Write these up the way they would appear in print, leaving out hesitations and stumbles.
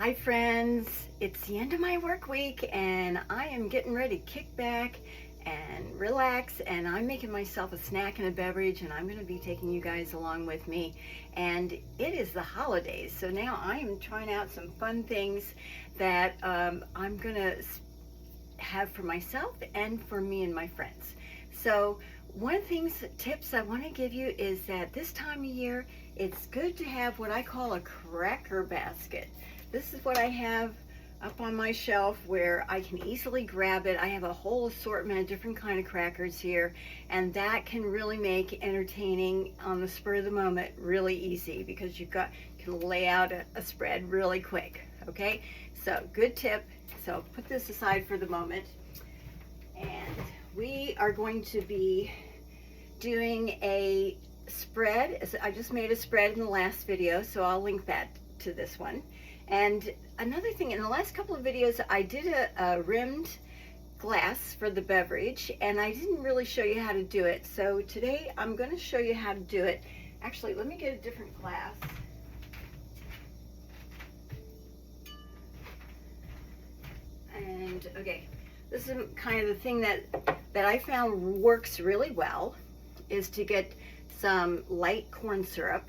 Hi friends, it's the end of my work week and I am getting ready to kick back and relax, and I'm making myself a snack and a beverage, and I'm going to be taking you guys along with me. And it is the holidays, so now I am trying out some fun things that I'm going to have for myself and for me and my friends. So one of the tips I want to give you is that this time of year it's good to have what I call a cracker basket. This is what I have up on my shelf where I can easily grab it. I have a whole assortment of different kind of crackers here, and that can really make entertaining on the spur of the moment really easy, because you can lay out a spread really quick. Okay, so good tip. So put this aside for the moment, and we are going to be doing a spread. I just made a spread in the last video, so I'll link that to this one. And another thing, in the last couple of videos I did a rimmed glass for the beverage, and I didn't really show you how to do it. So today I'm going to show you how to do it. Actually, let me get a different glass. And okay, this is kind of the thing that I found works really well, is to get some light corn syrup.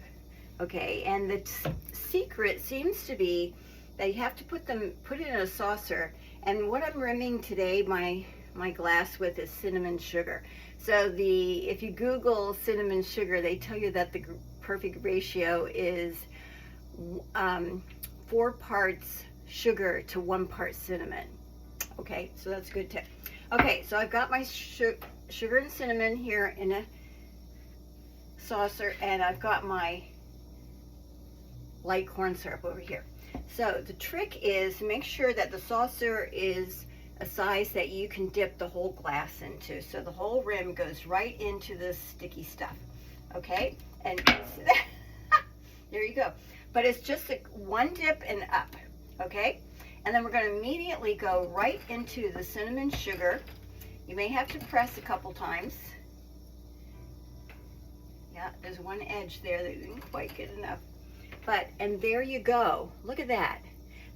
Okay, and the secret seems to be that you have to put it in a saucer. And what I'm rimming today my glass with is cinnamon sugar. So if you Google cinnamon sugar, they tell you that the perfect ratio is 4 parts sugar to 1 part cinnamon. Okay, so that's a good tip. Okay, so I've got my sugar and cinnamon here in a saucer, and I've got my light corn syrup over here. So the trick is to make sure that the saucer is a size that you can dip the whole glass into, so the whole rim goes right into this sticky stuff. Okay, and there you go. But it's just one dip and up. Okay, and then we're going to immediately go right into the cinnamon sugar. You may have to press a couple times. Yeah, there's one edge there that didn't quite get enough. And there you go. Look at that.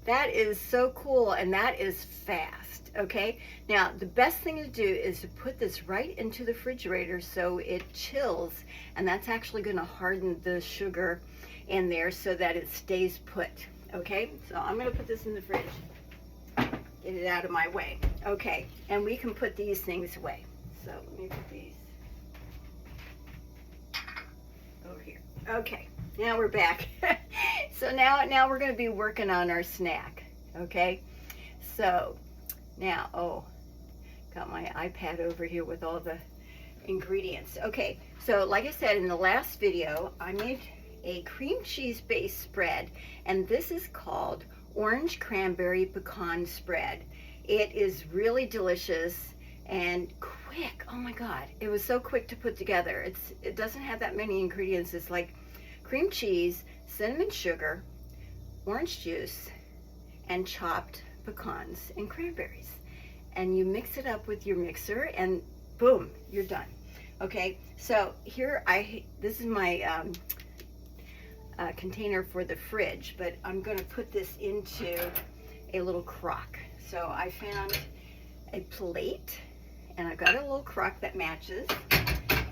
That is so cool, and that is fast. Okay, now the best thing to do is to put this right into the refrigerator so it chills, and that's actually going to harden the sugar in there so that it stays put. Okay, so I'm going to put this in the fridge, get it out of my way. Okay, and we can put these things away. So let me put these over here. Okay, now we're back. So now we're going to be working on our snack. Okay, so now, got my iPad over here with all the ingredients. Okay, so like I said in the last video, I made a cream cheese based spread, and this is called orange cranberry pecan spread. It is really delicious and quick. Oh my god, it was so quick to put together. It doesn't have that many ingredients. It's like cream cheese, cinnamon sugar, orange juice, and chopped pecans and cranberries. And you mix it up with your mixer, and boom, you're done. Okay, so here this is my container for the fridge, but I'm going to put this into a little crock. So I found a plate, and I've got a little crock that matches,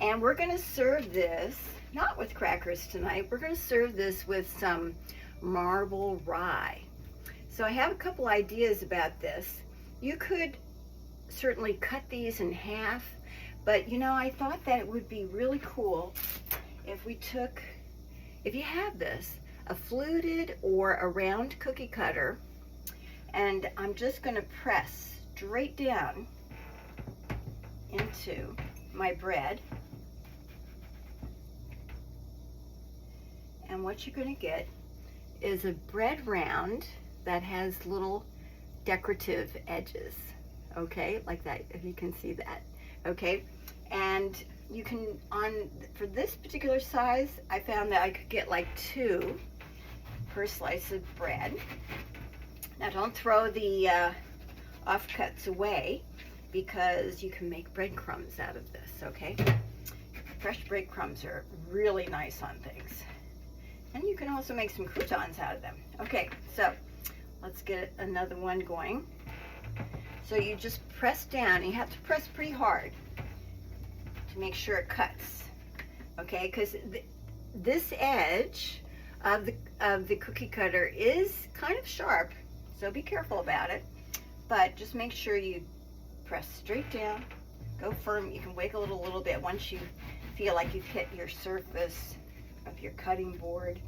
and we're going to serve this not with crackers tonight. We're going to serve this with some marble rye. So I have a couple ideas about this. You could certainly cut these in half, but you know, I thought that it would be really cool if we took, if you have this, a fluted or a round cookie cutter, and I'm just going to press straight down into my bread. And what you're going to get is a bread round that has little decorative edges. Okay, like that, if you can see that. Okay, and you can, for this particular size, I found that I could get like 2 per slice of bread. Now don't throw the offcuts away, because you can make breadcrumbs out of this. Okay, fresh breadcrumbs are really nice on things. And you can also make some croutons out of them. Okay, so Let's get another one going. So you just press down. You have to press pretty hard to make sure it cuts. Okay, because this edge of the cookie cutter is kind of sharp, so be careful about it. But just make sure you press straight down. Go firm. You can wiggle it a little bit once you feel like you've hit your surface of your cutting board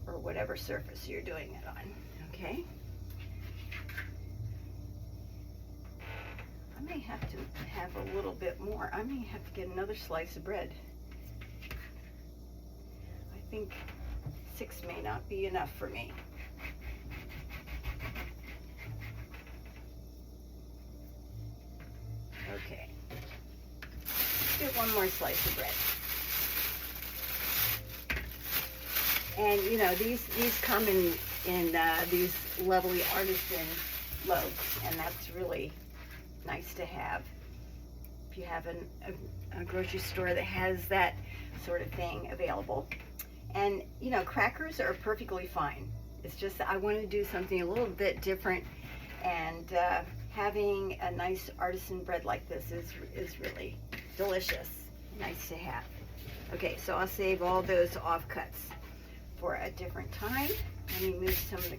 or whatever surface you're doing it on. Okay. I may have to have a little bit more. I may have to get another slice of bread. I think 6 may not be enough for me. Okay. Let's get one more slice of bread. And you know, these come in these lovely artisan loaves, and that's really nice to have if you have a grocery store that has that sort of thing available. And you know, crackers are perfectly fine. It's just I want to do something a little bit different, and having a nice artisan bread like this is really delicious, nice to have. Okay, so I'll save all those offcuts for a different time. Let me move some of the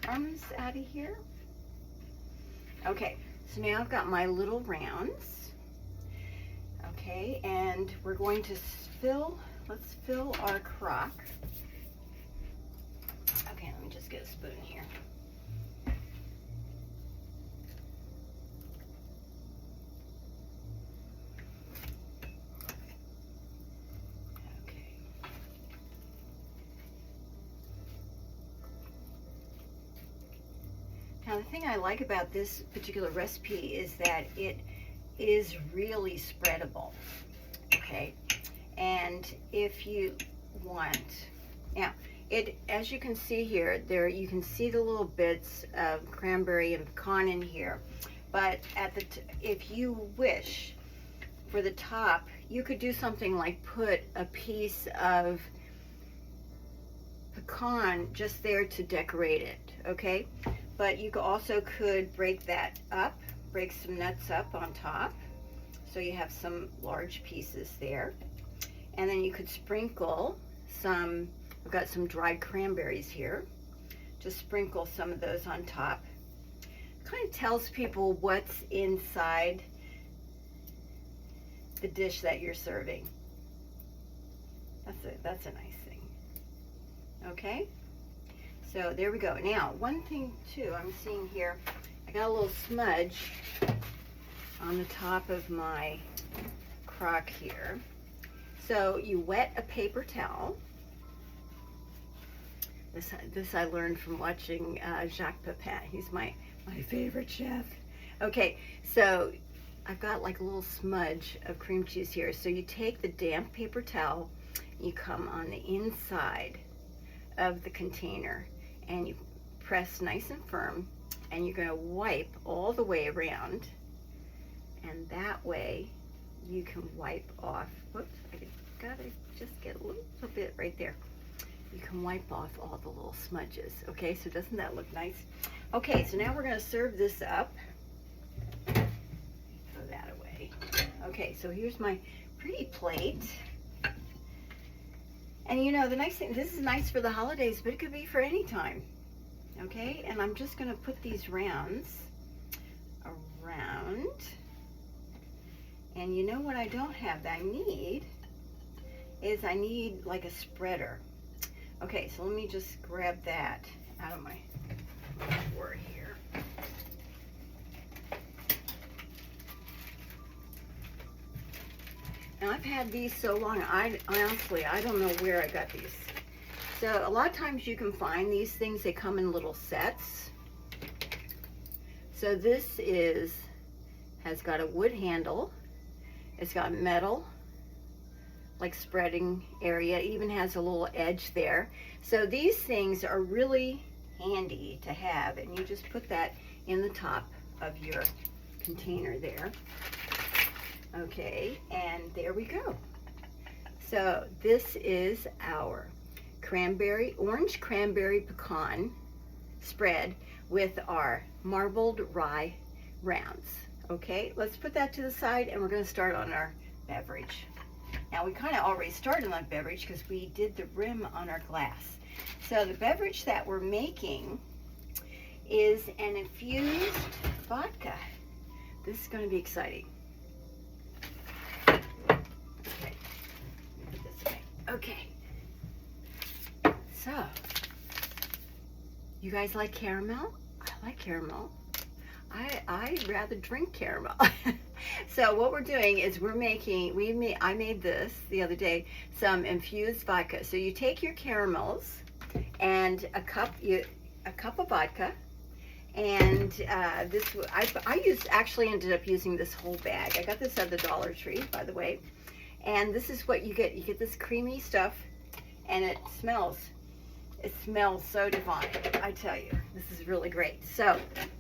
crumbs out of here. Okay, so now I've got my little rounds. Okay, and we're going to let's fill our crock. Okay, let me just get a spoon here. Now the thing I like about this particular recipe is that it is really spreadable, okay? And if you want, now as you can see here, you can see the little bits of cranberry and pecan in here, but if you wish, for the top, you could do something like put a piece of pecan just there to decorate it, okay? But you also could break that up, break some nuts up on top, so you have some large pieces there. And then you could sprinkle some, I've got some dried cranberries here, just sprinkle some of those on top. Kind of tells people what's inside the dish that you're serving. That's a nice thing. Okay? So there we go. Now, one thing too, I'm seeing here, I got a little smudge on the top of my crock here. So you wet a paper towel. This I learned from watching Jacques Pepin. He's my favorite chef. Okay, so I've got like a little smudge of cream cheese here. So you take the damp paper towel, you come on the inside of the container, and you press nice and firm, and you're going to wipe all the way around, and that way you can wipe off, whoops, I gotta just get a little bit right there. You can wipe off all the little smudges. Okay, so doesn't that look nice? Okay, so now we're going to serve this up. Throw that away. Okay, so here's my pretty plate. And you know, the nice thing, this is nice for the holidays, but it could be for any time. Okay, and I'm just going to put these rounds around. And you know what I don't have that I need is I need like a spreader. Okay, so let me just grab that out of my drawer here. Now I've had these so long, I honestly, I don't know where I got these. So a lot of times you can find these things, they come in little sets. So this has got a wood handle, it's got metal, like spreading area, even has a little edge there. So these things are really handy to have, and you just put that in the top of your container there. Okay, and there we go. So this is our orange cranberry pecan spread with our marbled rye rounds. Okay, let's put that to the side and we're going to start on our beverage. Now we kind of already started on beverage because we did the rim on our glass. So the beverage that we're making is an infused vodka. This is going to be exciting. Okay, put this away. Okay. So, you guys like caramel? I like caramel. I rather drink caramel. So what we're doing is I made this the other day, some infused vodka. So you take your caramels and a cup of vodka, and actually ended up using this whole bag. I got this at the Dollar Tree, by the way. And this is what you get. You get this creamy stuff, and it smells so divine, I tell you. This is really great. So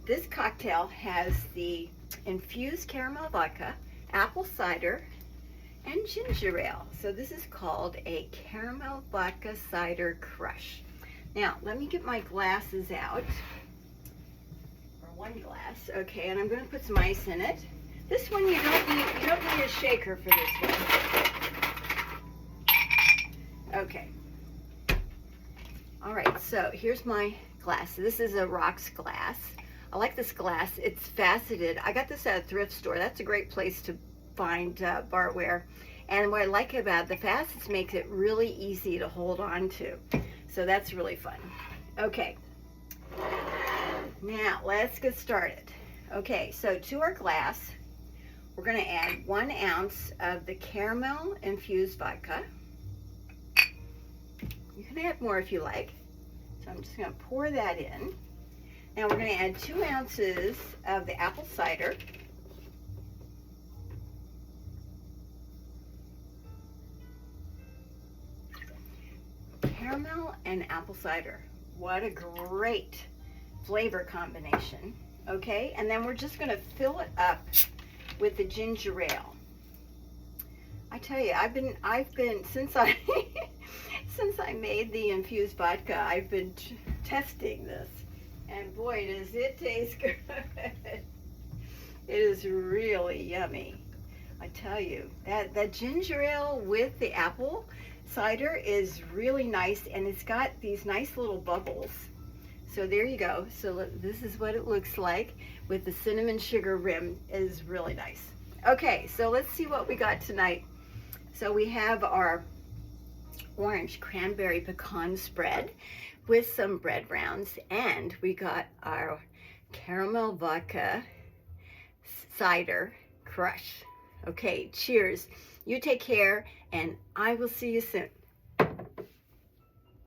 this cocktail has the infused caramel vodka, apple cider, and ginger ale. So this is called a Caramel Vodka Cider Crush. Now, let me get my glasses out. Or one glass, okay, and I'm going to put some ice in it. This one you don't need a shaker for this one. Okay. All right, so here's my glass. This is a rocks glass. I like this glass. It's faceted. I got this at a thrift store. That's a great place to find barware. And what I like about the facets makes it really easy to hold on to. So that's really fun. Okay, now let's get started. Okay, so to our glass, we're going to add 1 ounce of the caramel infused vodka. You can add more if you like. So I'm just going to pour that in. Now we're going to add 2 ounces of the apple cider. Caramel and apple cider. What a great flavor combination. Okay, and then we're just going to fill it up with the ginger ale. I tell you, I've been since I since I made the infused vodka, I've been testing this, and boy, does it taste good. It is really yummy. I tell you, that ginger ale with the apple cider is really nice, and it's got these nice little bubbles. So there you go. So this is what it looks like with the cinnamon sugar rim. It is really nice. Okay, so let's see what we got tonight. So we have our orange cranberry pecan spread with some bread rounds, and we got our caramel vodka cider crush. Okay, cheers. You take care, and I will see you soon.